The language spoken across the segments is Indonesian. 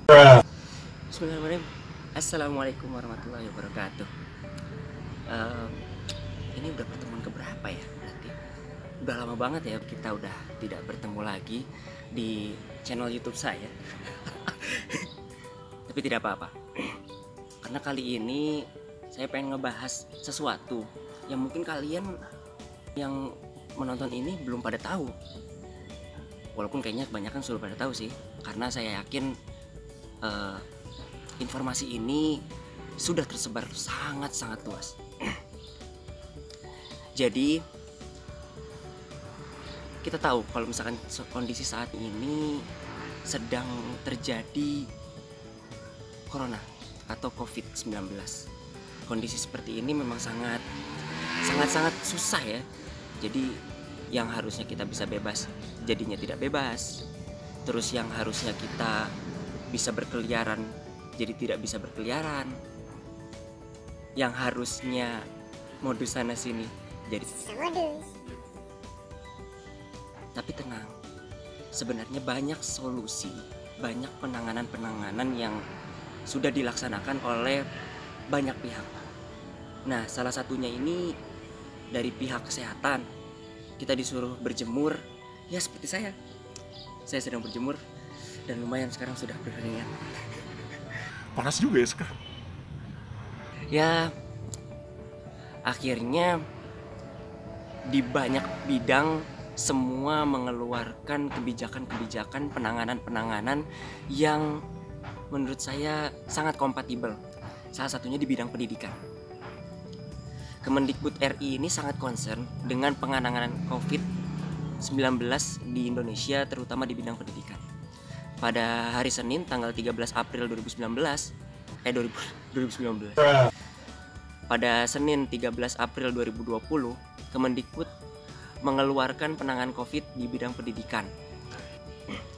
Bismillahirrahmanirrahim. Assalamualaikum warahmatullahi wabarakatuh. Ehm, ini udah pertemuan keberapa ya? Berarti udah lama banget ya kita udah tidak bertemu lagi di channel YouTube saya. Tapi tidak apa-apa, karena kali ini saya pengen ngebahas sesuatu yang mungkin kalian yang menonton ini belum pada tahu. Walaupun kayaknya kebanyakan sudah pada tahu sih, karena saya yakin informasi ini sudah tersebar sangat-sangat luas. Jadi kita tahu kalau misalkan kondisi saat ini sedang terjadi corona atau COVID-19. Kondisi seperti ini memang sangat susah ya. Jadi yang harusnya kita bisa bebas jadinya tidak bebas. Terus yang harusnya kita bisa berkeliaran jadi tidak bisa berkeliaran. Yang harusnya modus sana sini jadi modus. Tapi tenang, sebenarnya banyak solusi, banyak penanganan yang sudah dilaksanakan oleh banyak pihak. Nah, salah satunya ini dari pihak kesehatan. Kita disuruh berjemur, ya seperti saya sedang berjemur dan lumayan sekarang sudah berkeringat. Panas juga ya sekarang. Ya, akhirnya di banyak bidang semua mengeluarkan kebijakan-kebijakan penanganan yang menurut saya sangat kompatibel. Salah satunya di bidang pendidikan. Kemendikbud RI ini sangat concern dengan penanganan COVID-19 di Indonesia, terutama di bidang pendidikan. Pada hari Senin tanggal 13 April 2019. Pada Senin 13 April 2020, Kemendikbud mengeluarkan penanganan COVID di bidang pendidikan.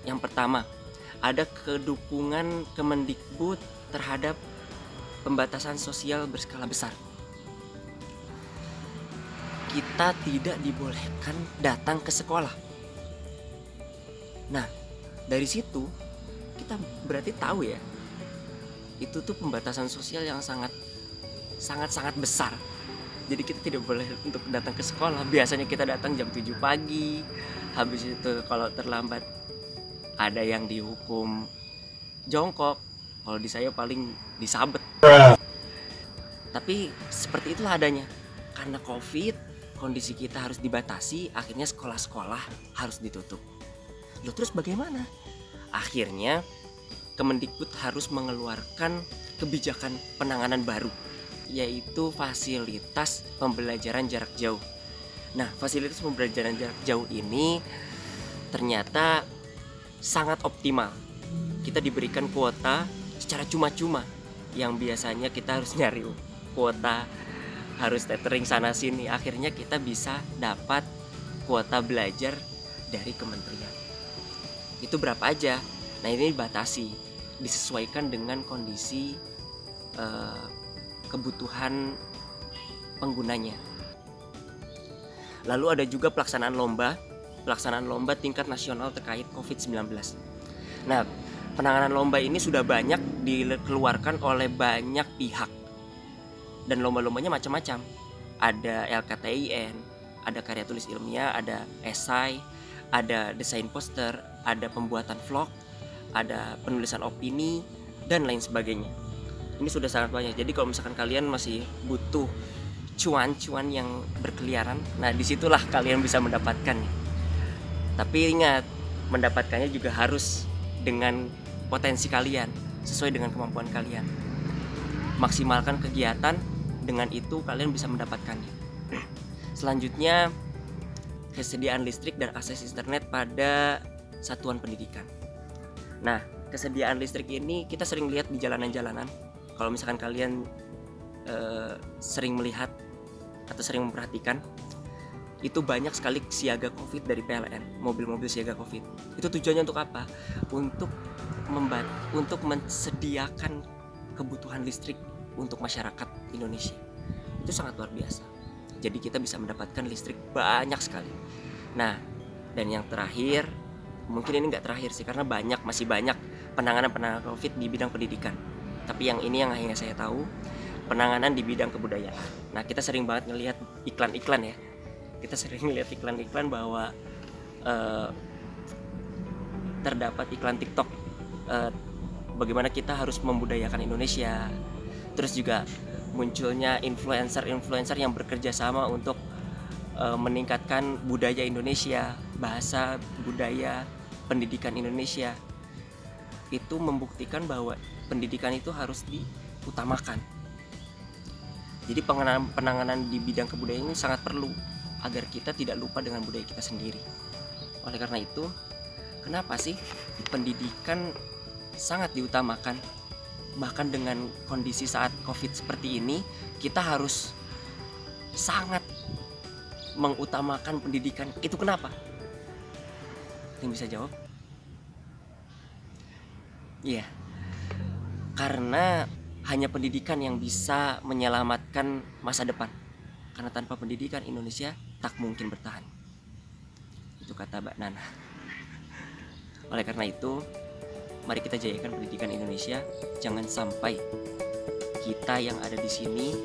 Yang pertama, ada kedukungan Kemendikbud terhadap pembatasan sosial berskala besar. Kita tidak dibolehkan datang ke sekolah. Nah, dari situ kita berarti tahu ya, itu tuh pembatasan sosial yang sangat besar. Jadi kita tidak boleh untuk datang ke sekolah. Biasanya kita datang jam 7 pagi. Habis itu kalau terlambat ada yang dihukum jongkok. Kalau di saya paling disabet. Tapi seperti itulah adanya. Karena COVID, kondisi kita harus dibatasi, akhirnya sekolah-sekolah harus ditutup. Loh, terus bagaimana? Akhirnya Kemendikbud harus mengeluarkan kebijakan penanganan baru, yaitu fasilitas pembelajaran jarak jauh. Nah, fasilitas pembelajaran jarak jauh ini ternyata sangat optimal. Kita diberikan kuota secara cuma-cuma, yang biasanya kita harus nyari kuota, harus tethering sana sini. Akhirnya kita bisa dapat kuota belajar dari kementerian. Itu berapa aja? Nah, ini dibatasi, disesuaikan dengan kondisi kebutuhan penggunanya. Lalu ada juga pelaksanaan lomba tingkat nasional terkait COVID-19. Nah, penanganan lomba ini sudah banyak dikeluarkan oleh banyak pihak. Dan lomba-lombanya macam-macam. Ada LKTIN, ada karya tulis ilmiah, ada esai, ada desain poster, ada pembuatan vlog, ada penulisan opini, dan lain sebagainya. Ini sudah sangat banyak. Jadi kalau misalkan kalian masih butuh cuan-cuan yang berkeliaran, nah disitulah kalian bisa mendapatkannya. Tapi ingat, mendapatkannya juga harus dengan potensi kalian, sesuai dengan kemampuan kalian. Maksimalkan kegiatan, dengan itu kalian bisa mendapatkannya. Selanjutnya, kesediaan listrik dan akses internet pada satuan pendidikan. Nah, kesediaan listrik ini kita sering lihat di jalanan-jalanan. Kalau misalkan kalian sering melihat atau sering memperhatikan, itu banyak sekali siaga COVID dari PLN, mobil-mobil siaga COVID. Itu tujuannya untuk apa? Untuk mensediakan kebutuhan listrik untuk masyarakat Indonesia. Itu sangat luar biasa. Jadi kita bisa mendapatkan listrik banyak sekali. Nah, dan yang terakhir, mungkin ini nggak terakhir sih, karena masih banyak penanganan COVID di bidang pendidikan. Tapi yang ini yang hanya saya tahu, penanganan di bidang kebudayaan. Nah, kita sering banget ngelihat iklan-iklan ya. Kita sering lihat iklan-iklan bahwa terdapat iklan TikTok bagaimana kita harus membudayakan Indonesia. Terus juga munculnya influencer-influencer yang bekerja sama untuk meningkatkan budaya Indonesia, bahasa, budaya, pendidikan Indonesia. Itu membuktikan bahwa pendidikan itu harus diutamakan. Jadi penanganan di bidang kebudayaan ini sangat perlu agar kita tidak lupa dengan budaya kita sendiri. Oleh karena itu, kenapa sih pendidikan sangat diutamakan? Bahkan dengan kondisi saat COVID seperti ini, kita harus sangat mengutamakan pendidikan. Itu kenapa? Yang bisa jawab? Iya, karena hanya pendidikan yang bisa menyelamatkan masa depan. Karena tanpa pendidikan Indonesia tak mungkin bertahan. Itu kata Mbak Nana. Oleh karena itu, mari kita jayakan pendidikan Indonesia. Jangan sampai kita yang ada di sini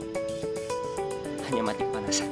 hanya mati kepanasan.